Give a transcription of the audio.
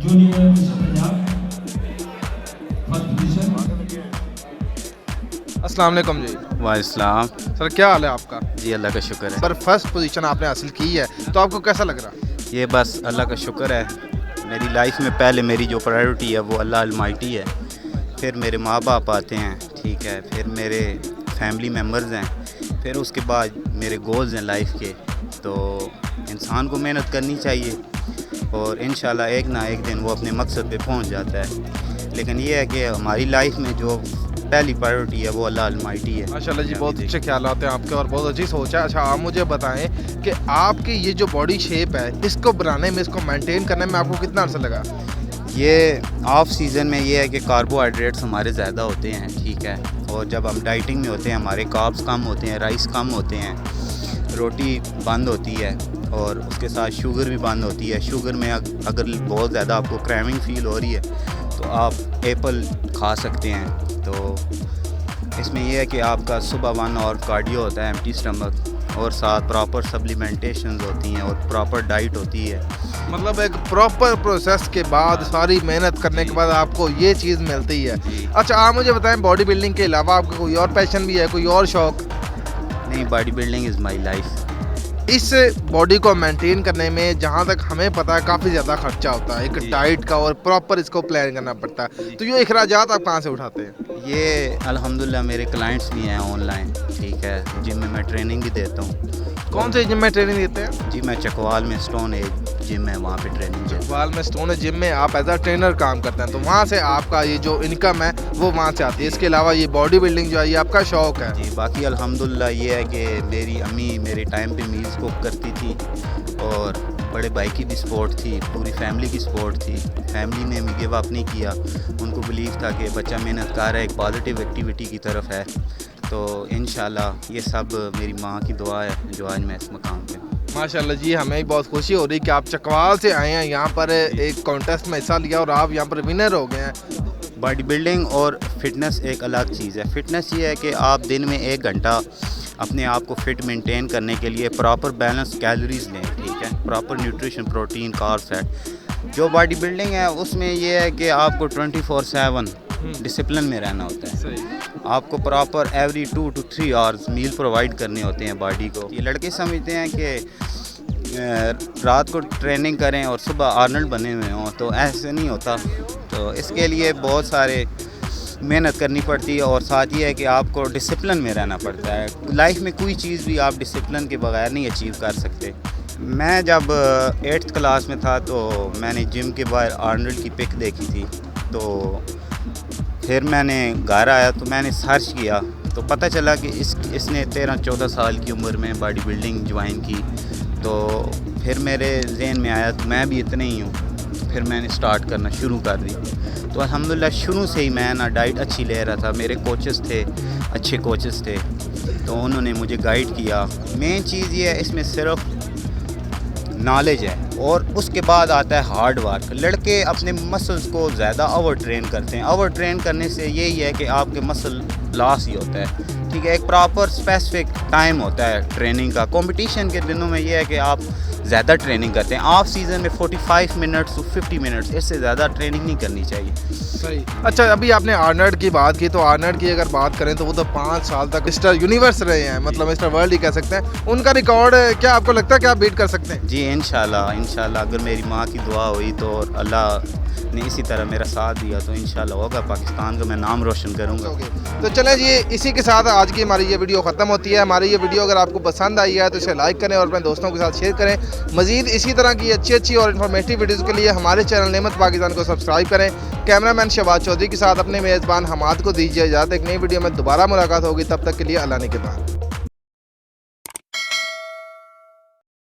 Junior Mission Punjab, first position. अस्सलाम वालेकुम जी। वालेकुम। सर क्या हाल है आपका? जी अल्लाह का शुक्र है। सर फर्स्ट पोजीशन आपने हासिल की है तो आपको कैसा लग रहा? ये बस अल्लाह का शुक्र है। मेरी लाइफ में पहले मेरी जो प्रायोरिटी है वो अल्लाह अलमाइटी है, फिर मेरे माँ बाप आते हैं, ठीक है, फिर मेरे फैमिली मेम्बर्स हैं, फिर उसके बाद मेरे गोल्स हैं लाइफ के। तो इंसान को मेहनत करनी चाहिए और इंशाल्लाह एक ना एक दिन वो अपने मकसद पे पहुंच जाता है। लेकिन ये है कि हमारी लाइफ में जो पहली प्रायोरिटी है वो अल्लाह अलमाइटी है। माशाल्लाह जी, बहुत अच्छे ख्याल आते हैं आपके और बहुत अच्छी सोच है। अच्छा आप मुझे बताएं कि आपकी ये जो बॉडी शेप है इसको बनाने में, इसको मेंटेन करने में आपको कितना अर्सा लगा? ये ऑफ सीज़न में ये है कि कार्बोहाइड्रेट्स हमारे ज़्यादा होते हैं, ठीक है, और जब हम डाइटिंग में होते हैं हमारे कार्ब्स कम होते हैं, राइस कम होते हैं, रोटी बंद होती है और उसके साथ शुगर भी बंद होती है। शुगर में अगर बहुत ज़्यादा आपको क्रैविंग फील हो रही है तो आप एप्पल खा सकते हैं। तो इसमें यह है कि आपका सुबह 1 आवर कार्डियो होता है एम्प्टी स्टमक, और साथ प्रॉपर सप्लीमेंटेशंस होती हैं और प्रॉपर डाइट होती है। मतलब एक प्रॉपर प्रोसेस के बाद, सारी मेहनत करने के बाद आपको ये चीज़ मिलती है। अच्छा आप मुझे बताएं, बॉडी बिल्डिंग के अलावा आपका कोई और पैशन भी है, कोई और शौक? नहीं, body building is my life. इस बॉडी को मेंटेन करने में जहाँ तक हमें पता है काफ़ी ज़्यादा खर्चा होता है, एक डाइट का, और प्रॉपर इसको प्लान करना पड़ता है। तो ये अखराजात आप कहाँ से उठाते हैं? ये अल्हम्दुलिल्लाह मेरे क्लाइंट्स भी हैं ऑनलाइन, ठीक है, जिम में मैं ट्रेनिंग भी देता हूँ। कौन से जिम में ट्रेनिंग देते हैं? जी मैं चकवाल में स्टोन एज जिम है, वहाँ पे ट्रेनिंग देता हूँ। वाल में स्टोन जिम में आप एज अ ट्रेनर काम करते हैं, तो वहाँ से आपका ये जो इनकम है वो वहाँ से आती है। इसके अलावा ये बॉडी बिल्डिंग जो है ये आपका शौक है? जी बाकी अल्हम्दुलिल्लाह ये है कि मेरी अम्मी मेरे टाइम पे मील्स कुक करती थी और बड़े भाई की भी सपोर्ट थी, पूरी फैमिली की सपोर्ट थी। फैमिली ने भी गिव अप नहीं किया, उनको बिलीव था कि बच्चा मेहनत कर रहा है, एक पॉजिटिव एक्टिविटी की तरफ है। तो इंशाल्लाह ये सब मेरी माँ की दुआ है जो आज मैं इस मकाम पे हूँ। माशाल्लाह जी, हमें भी बहुत खुशी हो रही कि आप चकवाल से आए हैं, यहाँ पर एक कॉन्टेस्ट में हिस्सा लिया और आप यहाँ पर विनर हो गए हैं। बॉडी बिल्डिंग और फिटनेस एक अलग चीज़ है। फिटनेस ये है कि आप दिन में 1 घंटा अपने आप को फिट मेंटेन करने के लिए प्रॉपर बैलेंस कैलोरीज लें, ठीक है, proper nutrition, protein, carbs, fat. जो बॉडी बिल्डिंग है उसमें ये है कि आपको 24/7 डिसिप्लिन में रहना होता है। सही। आपको proper every 2 to 3 hours meal provide करने होते हैं बॉडी को। ये लड़के समझते हैं कि रात को ट्रेनिंग करें और सुबह आर्नल्ड बने हुए हों, तो ऐसे नहीं होता। तो इसके लिए बहुत सारे मेहनत करनी पड़ती है और साथ ये है कि आपको डिसिप्लिन में रहना पड़ता है। लाइफ में कोई चीज़ भी आप डिसिप्लिन के बगैर नहीं अचीव कर सकते। मैं जब 8th क्लास में था तो मैंने जिम के बाहर आर्नल्ड की पिक देखी थी, तो फिर मैंने घर आया तो मैंने सर्च किया तो पता चला कि इसने 13-14 साल की उम्र में बॉडी बिल्डिंग ज्वाइन की। तो फिर मेरे जहन में आया तो मैं भी इतने ही हूँ, तो फिर मैंने स्टार्ट करना शुरू कर दी। तो अल्हम्दुलिल्लाह शुरू से ही मैं ना डाइट अच्छी ले रहा था, मेरे कोचेस थे, अच्छे कोचेस थे, तो उन्होंने मुझे गाइड किया। मेन चीज़ ये है इसमें सिर्फ नॉलेज है और उसके बाद आता है हार्ड वर्क। लड़के अपने मसल्स को ज़्यादा ओवर ट्रेन करते हैं। ओवर ट्रेन करने से यही है कि आपके मसल लॉस ही होता है, ठीक है। एक प्रॉपर स्पेसिफिक टाइम होता है ट्रेनिंग का। कंपटीशन के दिनों में ये है कि आप ज़्यादा ट्रेनिंग करते हैं। ऑफ सीज़न में 45 मिनट्स to 50 मिनट्स, इससे ज़्यादा ट्रेनिंग नहीं करनी चाहिए। सही। अच्छा अभी आपने आर्नल्ड की बात की, तो आर्नल्ड की अगर बात करें तो वो तो 5 साल तक मिस्टर यूनिवर्स रहे हैं, मतलब मिस्टर वर्ल्ड ही कह सकते हैं। उनका रिकॉर्ड क्या आपको लगता है कि आप बीट कर सकते हैं? जी इंशाल्लाह अगर मेरी माँ की दुआ हुई तो अल्लाह ने इसी तरह मेरा साथ दिया तो इंशाल्लाह होगा, पाकिस्तान का मैं नाम रोशन करूँगा। तो चलें जी, इसी के साथ आज की हमारी ये वीडियो ख़त्म होती है। हमारी ये वीडियो अगर आपको पसंद आई है तो इसे लाइक करें और अपने दोस्तों के साथ शेयर करें। मज़ीद इसी तरह की अच्छी और इन्फॉर्मेटिव वीडियोज़ के लिए हमारे चैनल नेमत पाकिस्तान को सब्सक्राइब करें। कैमरामैन शहबाज चौधरी के साथ अपने मेज़बान हमाद को दीजिए इजाज़त। एक नई वीडियो में दोबारा मुलाकात होगी, तब तक के लिए अल्लाह ने के बाद।